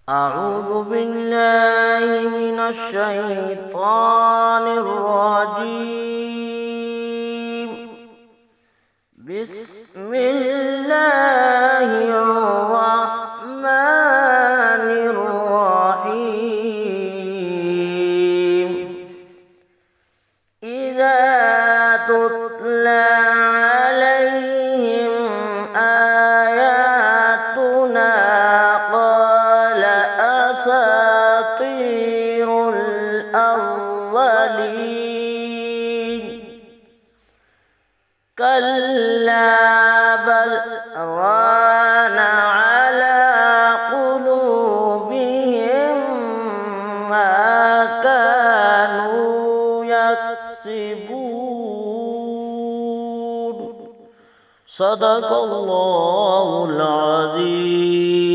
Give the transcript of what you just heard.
أعوذ بالله من الشيطان الرجيم. بسم الله الرحمن الرحيم. إذا تتلى عليهم آياتنا قال أساطير الأولين. كلا بل ران على قلوبهم ما كانوا يكسبون. صدق الله العظيم.